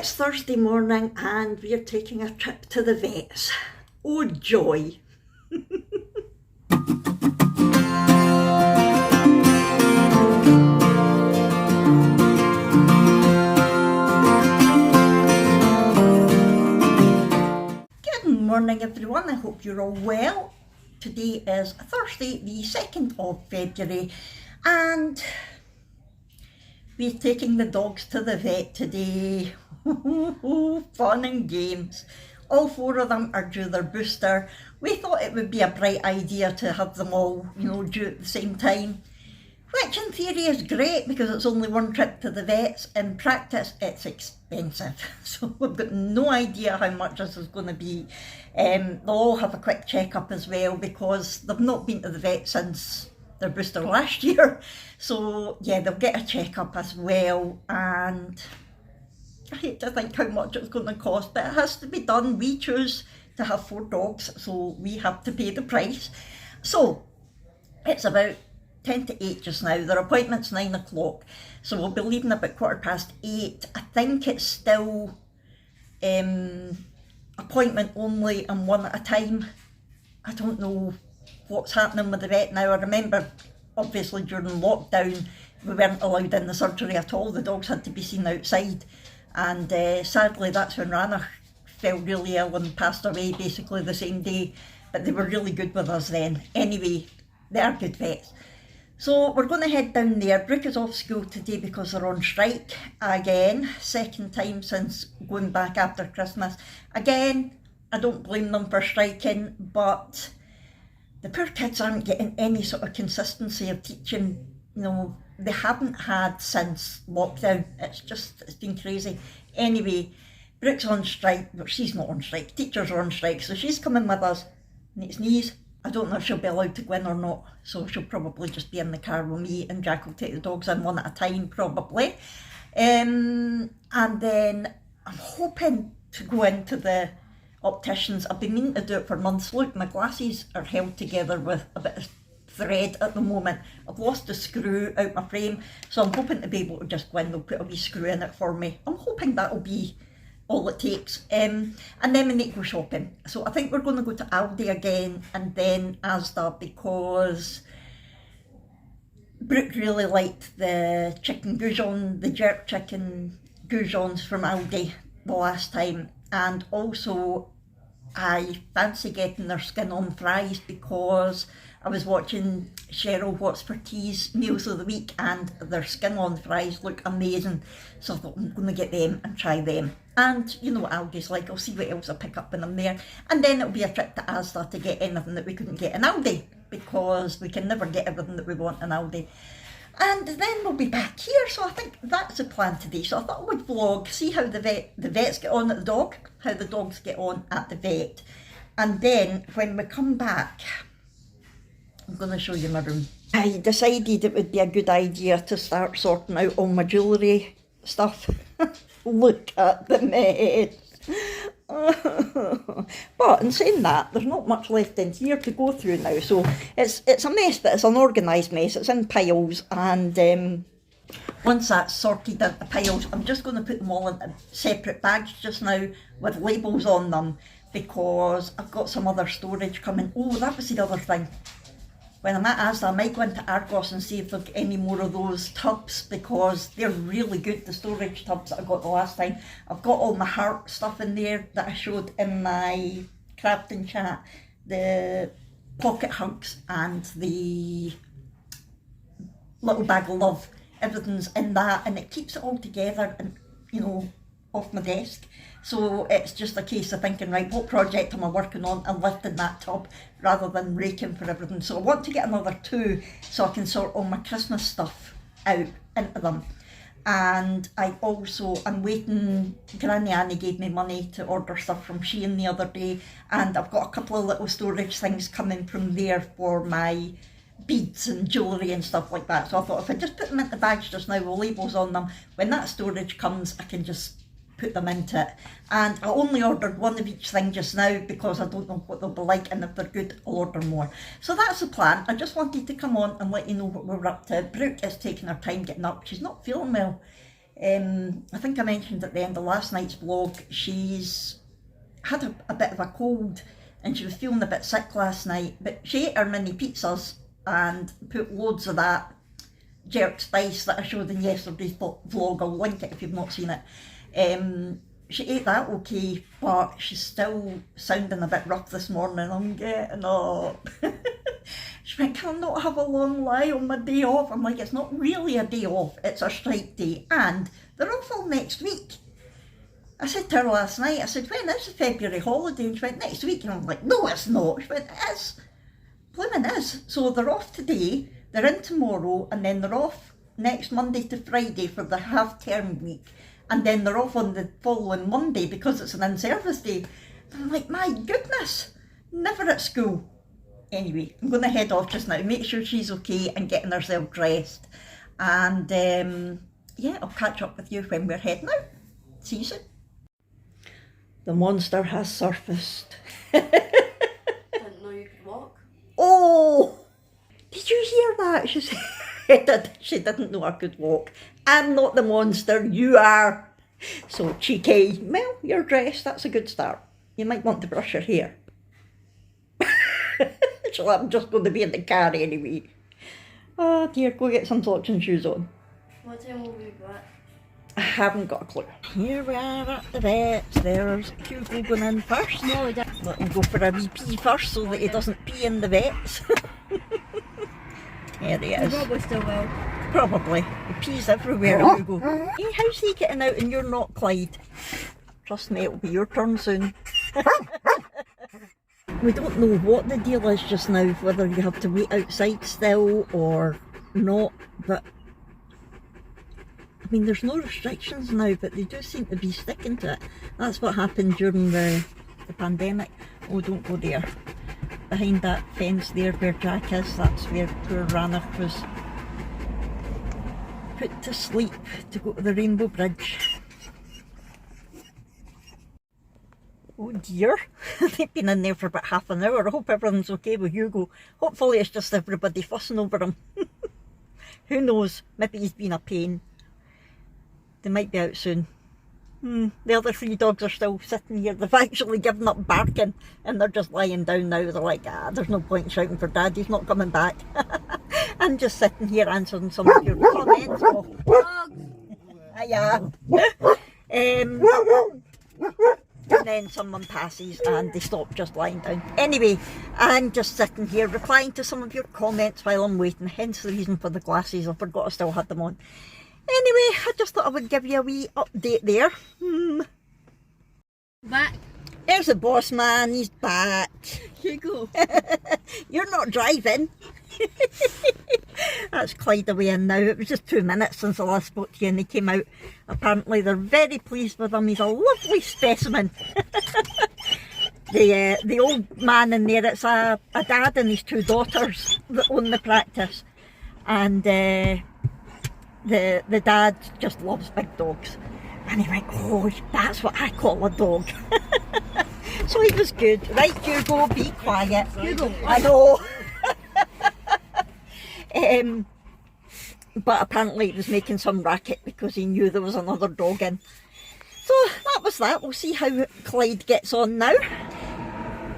It's Thursday morning and we're taking a trip to the vets. Oh joy! Good morning everyone, I hope you're all well. Today is Thursday the 2nd of February and we're taking the dogs to the vet today. Fun and games. All 4 of them are due their booster. We thought it would be a bright idea to have them all, due at the same time. Which in theory is great because it's only one trip to the vets. In practice, it's expensive. So we've got no idea how much this is going to be. They'll all have a quick checkup as well because they've not been to the vet since their booster last year. So yeah, they'll get a checkup as well, and I hate to think how much it's going to cost, but it has to be done. We choose to have 4 dogs, so we have to pay the price. So it's about 10 to 8 just now. Their appointment's 9 o'clock, so we'll be leaving about 8:15. I think it's still appointment only and one at a time. I don't know what's happening with the vet now. I remember obviously during lockdown we weren't allowed in the surgery at all. The dogs had to be seen outside, and sadly that's when Rana fell really ill and passed away basically the same day, but they were really good with us then. Anyway, they are good vets. So we're going to head down there. Brooke is off school today because they're on strike again, second time since going back after Christmas. Again, I don't blame them for striking, but the poor kids aren't getting any sort of consistency of teaching. They haven't had since lockdown. It's been crazy. Anyway, Brooke's on strike, but she's not on strike. Teachers are on strike, so she's coming with us. Next knees. I don't know if she'll be allowed to go in or not, so she'll probably just be in the car with me, and Jack will take the dogs in one at a time, probably. And then I'm hoping to go into the opticians. I've been meaning to do it for months. Look, my glasses are held together with a bit of thread at the moment. I've lost a screw out my frame, so I'm hoping to be able to just go in. They'll put a wee screw in it for me. I'm hoping that'll be all it takes. And then we need to go shopping. So I think we're going to go to Aldi again and then Asda, because Brooke really liked the chicken goujon, the jerk chicken goujons from Aldi the last time, and also I fancy getting their skin on fries because I was watching Cheryl What's for Tea's Meals of the Week and their skin on fries look amazing, so I thought I'm going to get them and try them. And you know what Aldi's like, I'll see what else I pick up when I'm there, and then it'll be a trip to Asda to get anything that we couldn't get in Aldi, because we can never get everything that we want in Aldi. And then we'll be back here, so I think that's the plan today. So I thought I would vlog, see how the vets get on at the dog, how the dogs get on at the vet, and then when we come back, I'm going to show you my room. I decided it would be a good idea to start sorting out all my jewellery stuff. Look at the mess. But in saying that, there's not much left in here to go through now, so it's a mess, but it's an organised mess. It's in piles, and once that's sorted into piles, I'm just going to put them all into separate bags just now with labels on them, because I've got some other storage coming. Oh, that was the other thing. When I'm at Asda, I might go into Argos and see if they've got any more of those tubs, because they're really good, the storage tubs that I got the last time. I've got all my heart stuff in there that I showed in my crafting chat, the pocket hugs and the little bag of love. Everything's in that, and it keeps it all together and, off my desk. So it's just a case of thinking, right, what project am I working on, and lifting that tub rather than raking for everything. So I want to get another 2 so I can sort all my Christmas stuff out into them. And I'm waiting. Granny Annie gave me money to order stuff from Shein the other day, and I've got a couple of little storage things coming from there for my beads and jewellery and stuff like that. So I thought if I just put them into bags just now with labels on them, when that storage comes I can just put them into it. And I only ordered 1 of each thing just now because I don't know what they'll be like, and if they're good I'll order more. So that's the plan. I just wanted to come on and let you know what we're up to. Brooke is taking her time getting up. She's not feeling well. I think I mentioned at the end of last night's vlog, she's had a bit of a cold and she was feeling a bit sick last night, but she ate her mini pizzas and put loads of that jerk spice that I showed in yesterday's vlog. I'll link it if you've not seen it. She ate that okay, but she's still sounding a bit rough this morning. I'm getting up. She went, can I not have a long lie on my day off? I'm like, it's not really a day off, it's a strike day, and they're off all next week. I said to her last night, I said, when is the February holiday? And she went, next week. And I'm like, no, it's not. She went, it is. Blooming is. So they're off today, they're in tomorrow, and then they're off next Monday to Friday for the half-term week. And then they're off on the following Monday because it's an in-service day. And I'm like, my goodness, never at school. Anyway, I'm going to head off just now, make sure she's okay and getting herself dressed. And yeah, I'll catch up with you when we're heading out. See you soon. The monster has surfaced. Didn't know you could walk. Oh! Did you hear that? She said she didn't know I could walk. I'm not the monster, you are. So cheeky. Well, you're dressed, that's a good start. You might want to brush your hair. So I'm just going to be in the car anyway. Oh dear, go get some socks and shoes on. What time will we be back? I haven't got a clue. Here we are at the vets. There's Hugo going in first. No, we didn't. Let him go for a wee pee first so that he doesn't pee in the vets. There he is. We probably still will. Probably. He pees everywhere, Hugo. Hey, how's he getting out and you're not, Clyde? Trust me, it'll be your turn soon. We don't know what the deal is just now, whether you have to wait outside still or not, but I mean, there's no restrictions now, but they do seem to be sticking to it. That's what happened during the pandemic. Oh, don't go there. Behind that fence there where Jack is, that's where poor Ranach was put to sleep to go to the Rainbow Bridge. Oh dear, they've been in there for about half an hour. I hope everything's okay with Hugo. Hopefully it's just everybody fussing over him. Who knows, maybe he's been a pain. They might be out soon. The other 3 dogs are still sitting here. They've actually given up barking and they're just lying down now. They're like, there's no point in shouting for Dad, he's not coming back. I'm just sitting here answering some of your comments. Yeah. And then someone passes and they stop just lying down. Anyway, I'm just sitting here replying to some of your comments while I'm waiting, hence the reason for the glasses. I forgot I still had them on. Anyway, I just thought I would give you a wee update there. Back. There's the boss man, he's back. Hugo. You're not driving. That's Clyde away in now. It was just 2 minutes since I last spoke to you and he came out. Apparently they're very pleased with him. He's a lovely specimen. The old man in there, it's a dad and his 2 daughters that own the practice. And the dad just loves big dogs. And he went, oh, that's what I call a dog. So he was good. Right, Hugo, be quiet. Hugo. I know. But apparently he was making some racket because he knew there was another dog in. So that was that. We'll see how Clyde gets on now.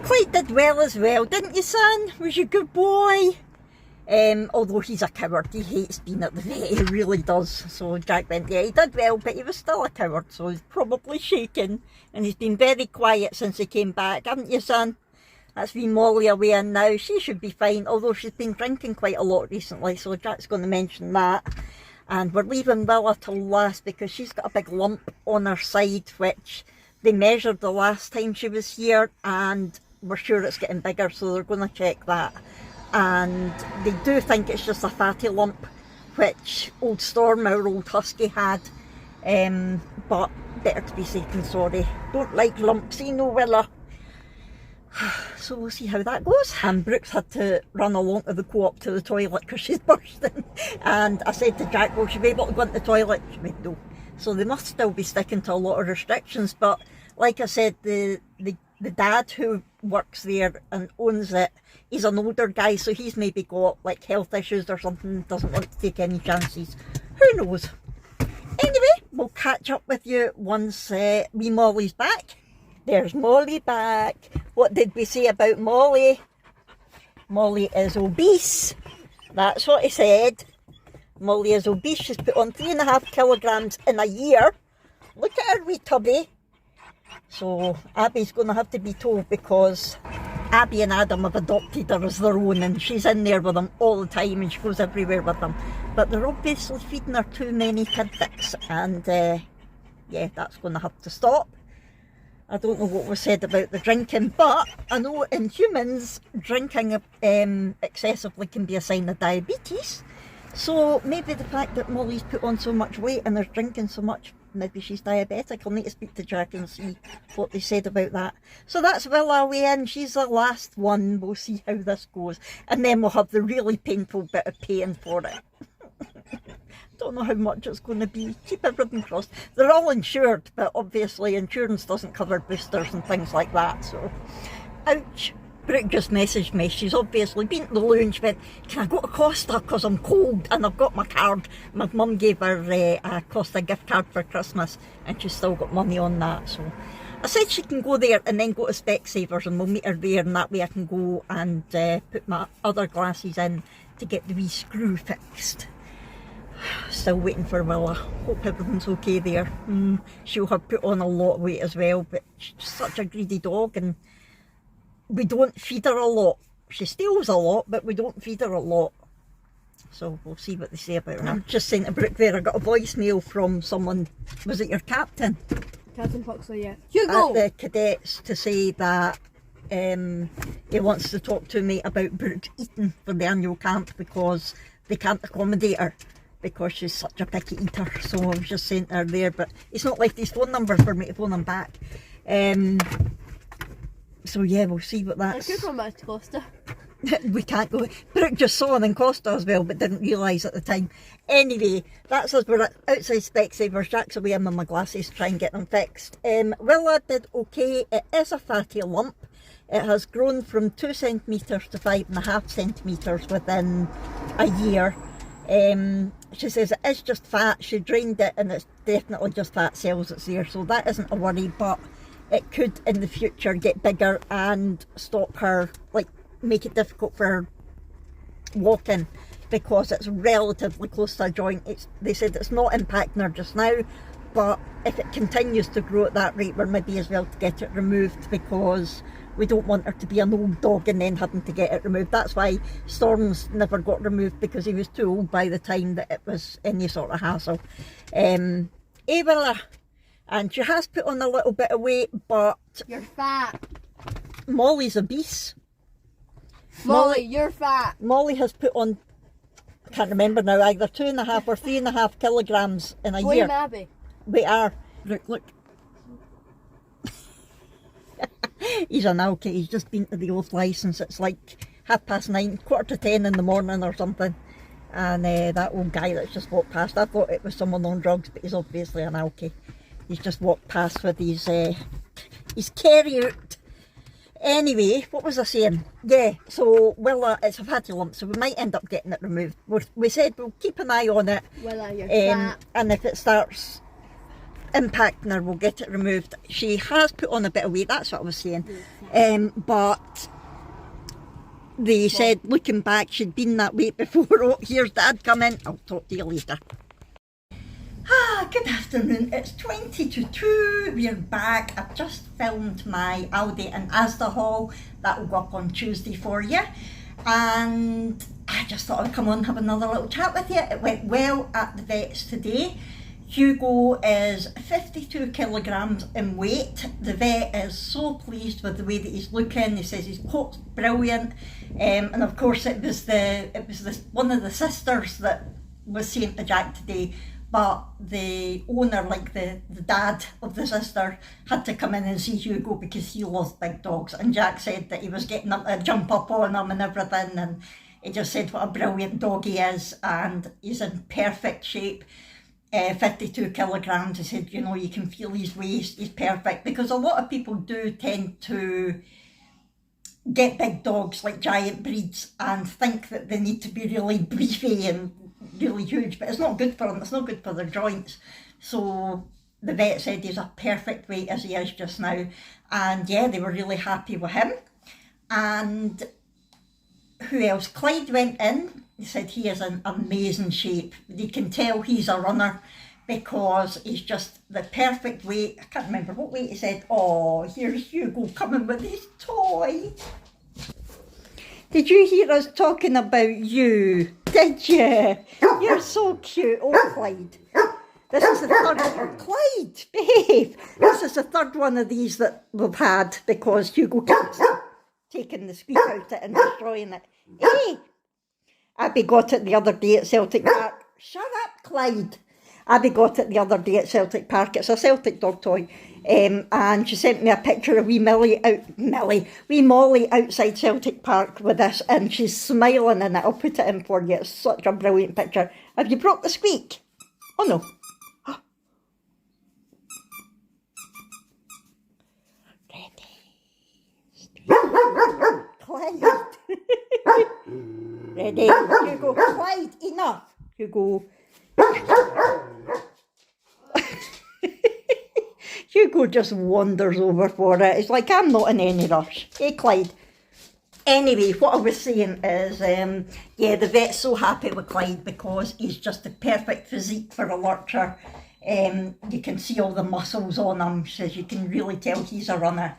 Clyde did well as well, didn't you, son? Was you a good boy? Although he's a coward, he hates being at the vet, he really does. So Jack went, yeah, he did well, but he was still a coward, so he's probably shaking. And he's been very quiet since he came back, haven't you, son? That's been Molly away in now. She should be fine, although she's been drinking quite a lot recently, so Jack's going to mention that. And we're leaving Willa till last because she's got a big lump on her side, which they measured the last time she was here, and we're sure it's getting bigger, so they're going to check that. And they do think it's just a fatty lump, which old Storm, our old husky, had. But better to be safe than sorry. Don't like lumps, you know, Willa. So we'll see how that goes. And Brooks had to run along to the co-op to the toilet because she's bursting. And I said to Jack, will she be able to go into the toilet? She went, no. So they must still be sticking to a lot of restrictions. But like I said, the dad who works there and owns it, he's an older guy, so he's maybe got like health issues or something, doesn't want to take any chances. Who knows? Anyway, we'll catch up with you once wee Molly's back. There's Molly back. What did we say about Molly? Molly is obese. That's what he said. Molly is obese. She's put on 3.5 kilograms in a year. Look at her wee tubby. So Abby's going to have to be told, because Abby and Adam have adopted her as their own, and she's in there with them all the time and she goes everywhere with them. But they're obviously feeding her too many tidbits, and yeah, that's going to have to stop. I don't know what was said about the drinking, but I know in humans, drinking excessively can be a sign of diabetes. So maybe the fact that Molly's put on so much weight and is drinking so much, maybe she's diabetic. I'll need to speak to Jack and see what they said about that. So that's Willa way in. She's the last one. We'll see how this goes. And then we'll have the really painful bit of paying for it. Don't know how much it's going to be. Keep everything crossed. They're all insured, but obviously insurance doesn't cover boosters and things like that. So, ouch. Brooke just messaged me. She's obviously been to the loo and she went, can I go to Costa because I'm cold and I've got my card. My mum gave her a Costa gift card for Christmas and she's still got money on that. So I said she can go there and then go to Specsavers, and we'll meet her there, and that way I can go and put my other glasses in to get the wee screw fixed. Still waiting for Willa. Hope everything's okay there. She'll have put on a lot of weight as well, but she's such a greedy dog, and we don't feed her a lot. She steals a lot, but we don't feed her a lot. So we'll see what they say about her. I'm just saying to Brooke there, I got a voicemail from someone. Was it your captain? Captain Foxley, yeah. Hugo! At the cadets, to say that he wants to talk to me about Brooke eating for the annual camp, because they can't accommodate her because she's such a picky eater. So I was just saying to her there, but he's not left his phone number for me to phone him back. So yeah, we'll see what that's... I could come back to Costa. We can't go. Brooke just saw him in Costa as well, but didn't realise at the time. Anyway, that's us. We're outside Specsavers. Jack's away in with my glasses to try and get them fixed. Willa did okay. It is a fatty lump. It has grown from 2 centimetres to 5.5 centimetres within a year. She says it is just fat. She drained it and it's definitely just fat cells that's there, so that isn't a worry, but it could in the future get bigger and stop her, like make it difficult for her walking, because it's relatively close to a joint. They said it's not impacting her just now, but if it continues to grow at that rate, we're maybe as well to get it removed, because we don't want her to be an old dog and then having to get it removed. That's why Storms never got removed, because he was too old by the time that it was any sort of hassle. Willa, and she has put on a little bit of weight, but... You're fat. Molly's obese. Molly, you're fat. Molly has put on, I can't remember now, either 2.5 or 3.5 kilograms in a year. Blame Abby. We are. Look. He's an alky. He's just been to the oath licence. It's like 9:30, 9:45 in the morning or something. And that old guy that's just walked past, I thought it was someone on drugs, but he's obviously an alky. He's just walked past with his carry out. Anyway, what was I saying? Yeah, so Willa, it's a fatty lump, so we might end up getting it removed. We said we'll keep an eye on it. Willa, you're fat. And if it starts impacting her, we'll get it removed. She has put on a bit of weight, that's what I was saying. But they said, looking back, she'd been that weight before. Oh, here's Dad coming. I'll talk to you later. Good afternoon. It's 20 to 2. We're back. I've just filmed my Aldi and Asda haul. That will go up on Tuesday for you. And I just thought I'd come on and have another little chat with you. It went well at the vets today. Hugo is 52 kilograms in weight. The vet is so pleased with the way that he's looking. He says his coat's brilliant. And of course it was one of the sisters that was saying to Jack today, but the owner, like the dad of the sister, had to come in and see Hugo because he loves big dogs. And Jack said that he was getting them to jump up on him and everything, and he just said what a brilliant dog he is, and he's in perfect shape. 52 kilograms, he said, you know, you can feel his waist, he's perfect, because a lot of people do tend to get big dogs like giant breeds and think that they need to be really beefy and really huge, but it's not good for them, it's not good for their joints. So the vet said he's a perfect weight as he is just now. And yeah, they were really happy with him. And who else? Clyde went in. He said he is in amazing shape. You can tell he's a runner because he's just the perfect weight. I can't remember what weight he said. Oh, here's Hugo coming with his toy. Did you hear us talking about you? Did you? You're so cute. Oh, Clyde. This is the third, Clyde, behave. This is the third one of these that we've had because Hugo keeps taking the squeak out it and destroying it. Hey! Abby got it the other day at Celtic Park. Shut up, Clyde. Abby got it the other day at Celtic Park. It's a Celtic dog toy. And she sent me a picture of wee Molly outside Celtic Park with this, and she's smiling in it. I'll put it in for you. It's such a brilliant picture. Have you broke the squeak? Oh no. Clyde. Ready? Hugo. Clyde, enough. Hugo. Hugo just wanders over for it. It's like, I'm not in any rush. Hey, Clyde. Anyway, what I was saying is, yeah, the vet's so happy with Clyde because he's just the perfect physique for a lurcher. You can see all the muscles on him, so you can really tell he's a runner.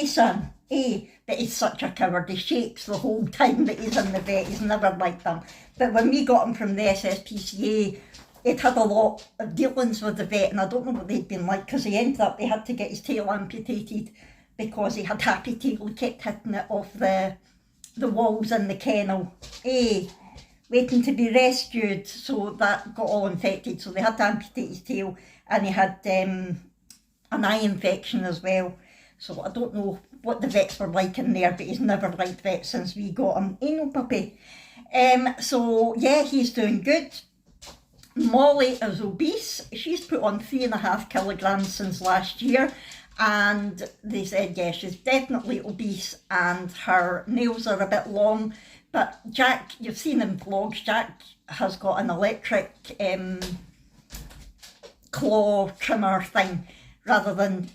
Son, but he's such a coward. He shakes the whole time that he's in the vet. He's never liked them. But when we got him from the SSPCA, he'd had a lot of dealings with the vet, and I don't know what they'd been like, because he had to get his tail amputated because he had happy tail. He kept hitting it off the walls in the kennel. Waiting to be rescued, so that got all infected, so they had to amputate his tail, and he had an eye infection as well. So I don't know what the vets were like in there, but he's never liked vets since we got him. Ain't no puppy. So yeah, he's doing good. Molly is obese. She's put on 3.5 kilograms since last year, and they said, yeah, she's definitely obese and her nails are a bit long. But Jack, you've seen in vlogs, Jack has got an electric claw trimmer thing rather than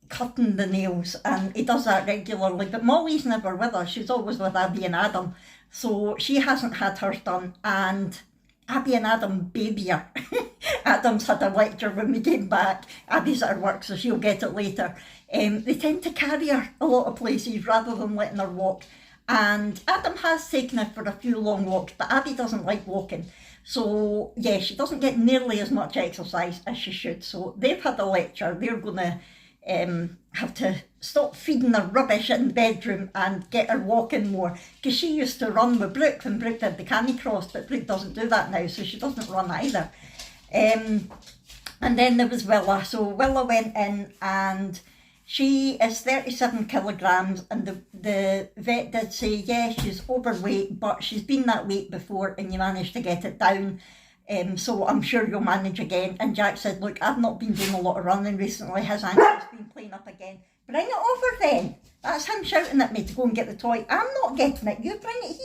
cutting the nails, and he does that regularly. But Molly's never with her. She's always with Abby and Adam, so she hasn't had hers done, and Abby and Adam baby her. Adam's had a lecture when we came back. Abby's at her work, so she'll get it later. They tend to carry her a lot of places rather than letting her walk. And Adam has taken her for a few long walks, but Abby doesn't like walking. So yeah, she doesn't get nearly as much exercise as she should. So they've had a lecture. They're going to have to stop feeding her rubbish in the bedroom and get her walking more, because she used to run with Brooke when Brooke did the canicross, but Brooke doesn't do that now, so she doesn't run either. And then there was Willa. So Willa went in, and she is 37 kilograms, and the vet did say, yeah, she's overweight, but she's been that weight before and you managed to get it down. So I'm sure you'll manage again. And Jack said, look, I've not been doing a lot of running recently. His ankle's been playing up again. Bring it over then. That's him shouting at me to go and get the toy. I'm not getting it. You bring it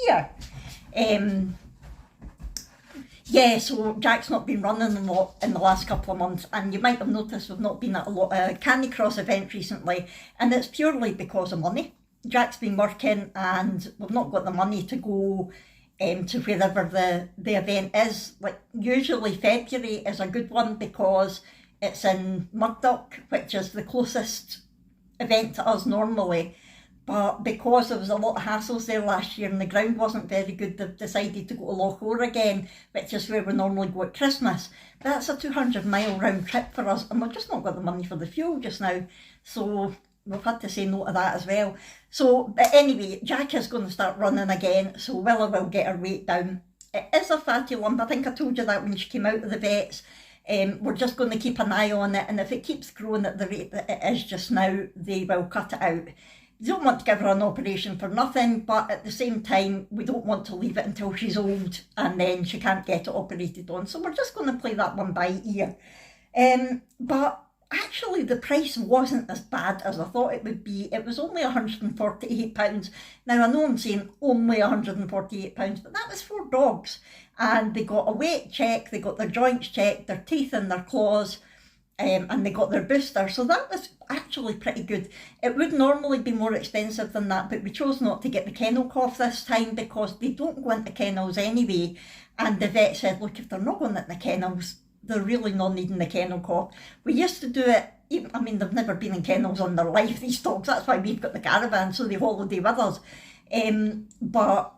here. Yeah, so Jack's not been running a lot in the last couple of months. And you might have noticed we've not been at a lot of canicross events recently. And it's purely because of money. Jack's been working and we've not got the money to go to wherever the event is. Like usually February is a good one because it's in Murdoch, which is the closest event to us normally. But because there was a lot of hassles there last year and the ground wasn't very good, they've decided to go to Loch Oor again, which is where we normally go at Christmas. But that's a 200-mile round trip for us, and we've just not got the money for the fuel just now. So we've had to say no to that as well. So, but anyway, Jack is going to start running again, so Willa will get her weight down. It is a fatty lump. I think I told you that when she came out of the vets. We're just going to keep an eye on it, and if it keeps growing at the rate that it is just now, they will cut it out. We don't want to give her an operation for nothing, but at the same time, we don't want to leave it until she's old and then she can't get it operated on. So we're just going to play that one by ear. But actually, the price wasn't as bad as I thought it would be. It was only £148. Now, I know I'm saying only £148, but that was 4 dogs. And they got a weight check, they got their joints checked, their teeth and their claws. and they got their booster, so that was actually pretty good. It would normally be more expensive than that, but we chose not to get the kennel cough this time because they don't go into kennels anyway, and the vet said, look, if they're not going into the kennels, they're really not needing the kennel cough. We used to do it, even, I mean, they've never been in kennels in their life, these dogs, that's why we've got the caravan, so they holiday with us. But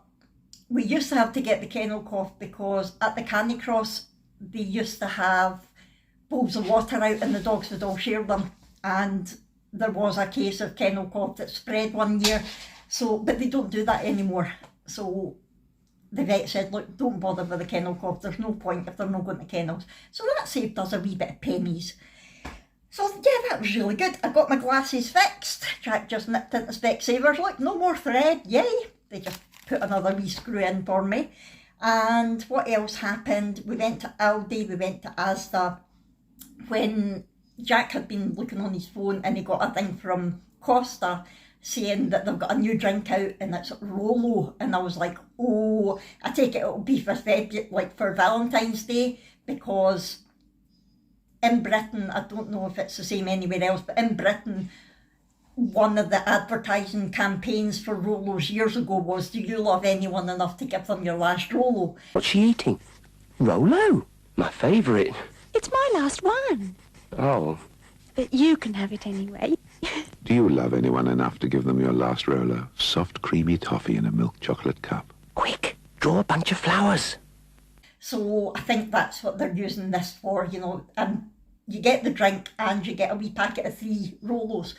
we used to have to get the kennel cough because at the Canicross, they used to have bowls of water out and the dogs would all share them, and there was a case of kennel cough that spread one year, so but they don't do that anymore. So the vet said, look, don't bother with the kennel cough, there's no point if they're not going to kennels. So that saved us a wee bit of pennies. So yeah, that was really good. I got my glasses fixed. Jack just nipped into Specsavers, look, no more thread, yay. They just put another wee screw in for me. And what else happened? We went to Aldi, we went to Asda. When Jack had been looking on his phone and he got a thing from Costa saying that they've got a new drink out and it's Rolo, and I was like, oh, I take it it'll be for for Valentine's Day, because in Britain, I don't know if it's the same anywhere else, but in Britain, one of the advertising campaigns for Rolos years ago was, do you love anyone enough to give them your last Rolo? What's she eating? Rolo? My favourite. It's my last one. Oh. But you can have it anyway. Do you love anyone enough to give them your last Rolo? Soft, creamy toffee in a milk chocolate cup. Quick, draw a bunch of flowers. So I think that's what they're using this for, you know, and you get the drink and you get a wee packet of 3 Rolos.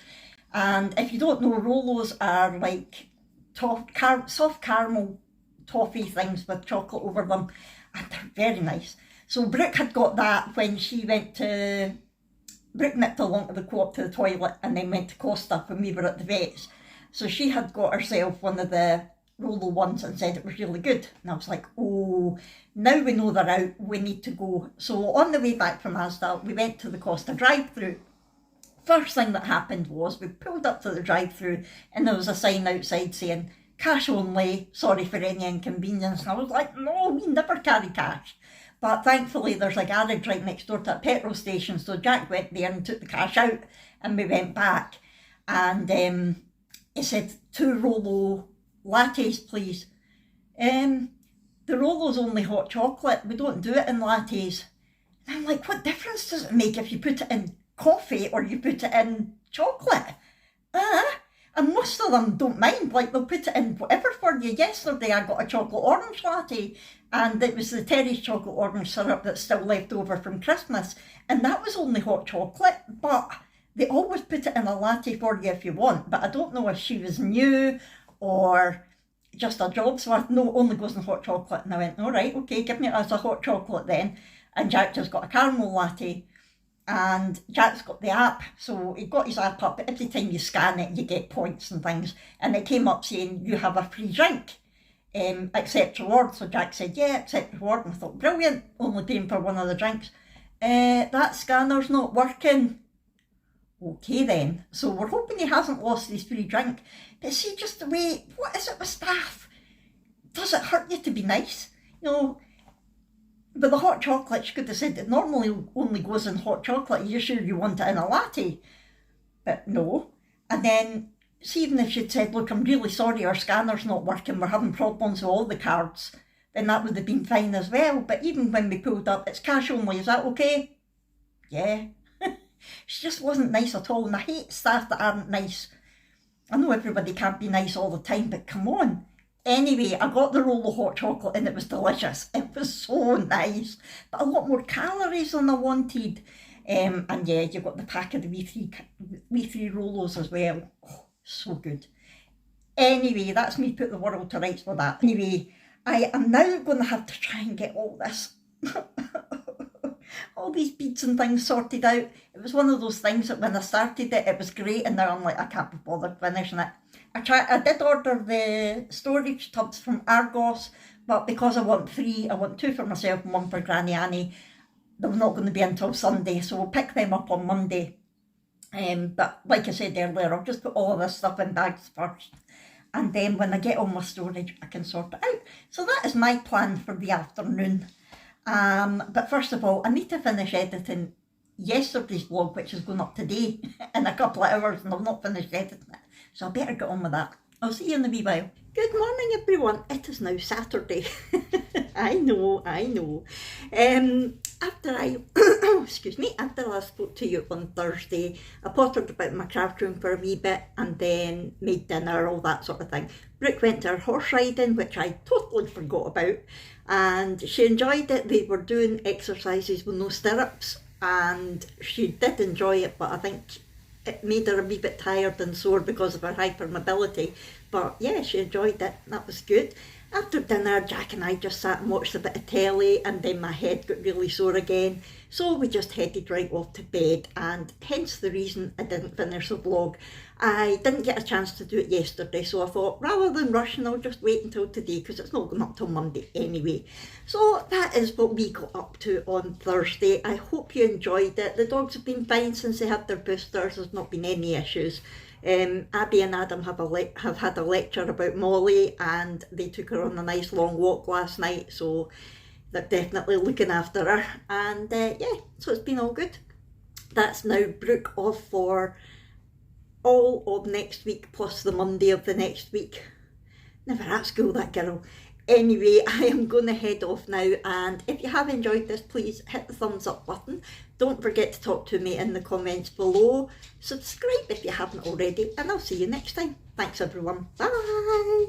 And if you don't know, Rolos are like soft caramel toffee things with chocolate over them, and they're very nice. So Brooke had got that when she went to, Brooke nipped along to the Co-op to the toilet and then went to Costa when we were at the vets. So she had got herself one of the Rolo ones and said it was really good. And I was like, oh, now we know they're out, we need to go. So on the way back from Asda, we went to the Costa drive-through. First thing that happened was we pulled up to the drive-through and there was a sign outside saying, cash only, sorry for any inconvenience. And I was like, no, we never carry cash. But thankfully there's a garage right next door to a petrol station, so Jack went there and took the cash out and we went back. And he said, 2 Rolo lattes please. The Rolo's only hot chocolate, we don't do it in lattes. And I'm like, what difference does it make if you put it in coffee or you put it in chocolate? And most of them don't mind, like they'll put it in whatever for you. Yesterday I got a chocolate orange latte and it was the Terry's chocolate orange syrup that's still left over from Christmas, and that was only hot chocolate, but they always put it in a latte for you if you want. But I don't know if she was new or just a job's worth. No, it only goes in hot chocolate. And I went, all right, okay, give me it as a hot chocolate then. And Jack just got a caramel latte. And Jack's got the app, so he got his app up. Every time you scan it, you get points and things. And it came up saying, you have a free drink. Accept reward. So Jack said, yeah, accept reward. And I thought, brilliant, only paying for one of the drinks. That scanner's not working. Okay then. So we're hoping he hasn't lost his free drink. But see, just the way, what is it with staff? Does it hurt you to be nice? You know, but the hot chocolate, she could have said it normally only goes in hot chocolate. Are you sure you want it in a latte? But no. And then, see, even if she'd said, look, I'm really sorry, our scanner's not working, we're having problems with all the cards, then that would have been fine as well. But even when we pulled up, it's cash only, is that okay? Yeah. She just wasn't nice at all, and I hate staff that aren't nice. I know everybody can't be nice all the time, but come on. Anyway, I got the roll of hot chocolate and it was delicious. It was so nice, but a lot more calories than I wanted. And yeah, you got the pack of the wee three Rolos as well. Oh, so good. Anyway, that's me put the world to rights for that. Anyway, I am now going to have to try and get all this, all these beads and things sorted out. It was one of those things that when I started it, it was great, and now I'm like, I can't be bothered finishing it. I did order the storage tubs from Argos, but because I want 3, I want 2 for myself and 1 for Granny Annie. They're not going to be until Sunday, so we'll pick them up on Monday. But like I said earlier, I'll just put all of this stuff in bags first, and then when I get all my storage, I can sort it out. So that is my plan for the afternoon. But first of all, I need to finish editing yesterday's vlog, which is going up today in a couple of hours, and I've not finished editing it, so I better get on with that. I'll see you in a wee while. Good morning, everyone. It is now Saturday. I know. After I after I spoke to you on Thursday, I pottered about my craft room for a wee bit and then made dinner, all that sort of thing. Brooke went to her horse riding, which I totally forgot about, and she enjoyed it. They were doing exercises with no stirrups, and she did enjoy it, but I think it made her a wee bit tired and sore because of her hypermobility. But yeah, she enjoyed it. That was good. After dinner, Jack and I just sat and watched a bit of telly, and then my head got really sore again. So we just headed right off to bed, and hence the reason I didn't finish the vlog. I didn't get a chance to do it yesterday, so I thought rather than rushing, I'll just wait until today because it's not going up till Monday anyway. So that is what we got up to on Thursday. I hope you enjoyed it. The dogs have been fine since they had their boosters. There's not been any issues. Abby and Adam have had a lecture about Molly, and they took her on a nice long walk last night, so they're definitely looking after her, and yeah, so it's been all good. That's now Brooke off for all of next week plus the Monday of the next week. Never at school, that girl. Anyway, I am going to head off now, and if you have enjoyed this, please hit the thumbs up button. Don't forget to talk to me in the comments below. Subscribe if you haven't already, and I'll see you next time. Thanks everyone. Bye!